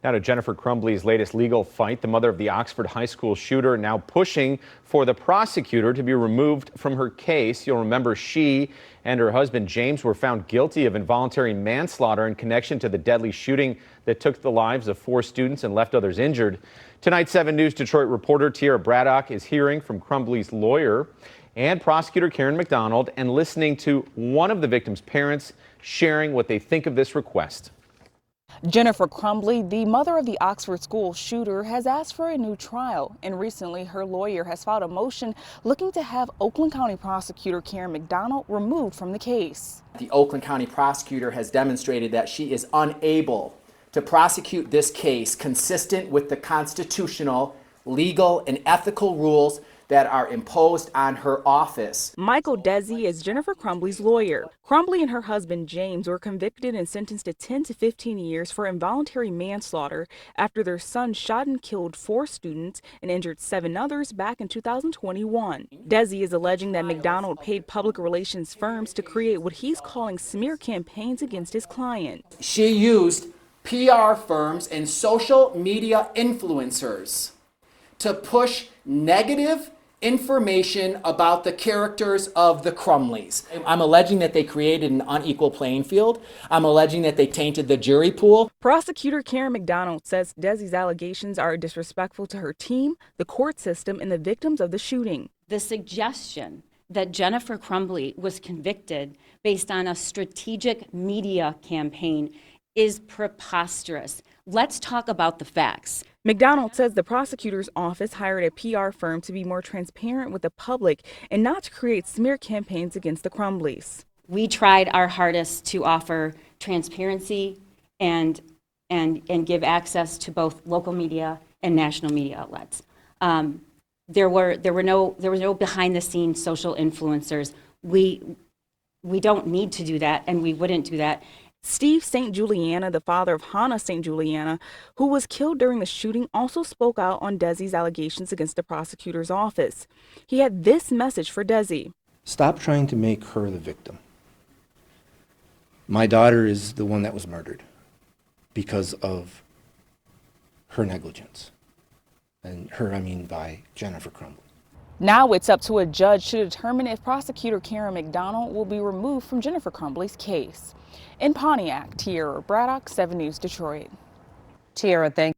Now to Jennifer Crumbley's latest legal fight. The mother of the Oxford High School shooter now pushing for the prosecutor to be removed from her case. You'll remember she and her husband James were found guilty of involuntary manslaughter in connection to the deadly shooting that took the lives of 4 students and left others injured. Tonight, 7 News Detroit reporter Tiara Braddock is hearing from Crumbley's lawyer and prosecutor Karen McDonald and listening to one of the victims' parents sharing what they think of this request. Jennifer Crumbley, the mother of the Oxford school shooter, has asked for a new trial, and recently her lawyer has filed a motion looking to have Oakland County prosecutor Karen McDonald removed from the case. The Oakland County prosecutor has demonstrated that she is unable to prosecute this case consistent with the constitutional, legal, and ethical rules that are imposed on her office. Michael Desi is Jennifer Crumbley's lawyer. Crumbley and her husband James were convicted and sentenced to 10 to 15 years for involuntary manslaughter after their son shot and killed 4 students and injured 7 others back in 2021. Desi is alleging that McDonald paid public relations firms to create what he's calling smear campaigns against his client. She used PR firms and social media influencers to push negative information about the characters of the Crumbleys. I'm alleging that they created an unequal playing field. I'm alleging that they tainted the jury pool. Prosecutor Karen McDonald says Desi's allegations are disrespectful to her team, the court system, and the victims of the shooting. The suggestion that Jennifer Crumbley was convicted based on a strategic media campaign is preposterous. Let's talk about the facts. McDonald says the prosecutor's office hired a PR firm to be more transparent with the public and not to create smear campaigns against the Crumbleys. We tried our hardest to offer transparency and give access to both local media and national media outlets. There was no behind-the-scenes social influencers. We don't need to do that, and we wouldn't do that. Steve St. Juliana, the father of Hannah St. Juliana, who was killed during the shooting, also spoke out on Desi's allegations against the prosecutor's office. He had this message for Desi. Stop trying to make her the victim. My daughter is the one that was murdered because of her negligence. And her, I mean by Jennifer Crumbley. Now it's up to a judge to determine if prosecutor Karen McDonald will be removed from Jennifer Crumbley's case. In Pontiac, Tiara Braddock, 7 News Detroit. Tiara, thank you.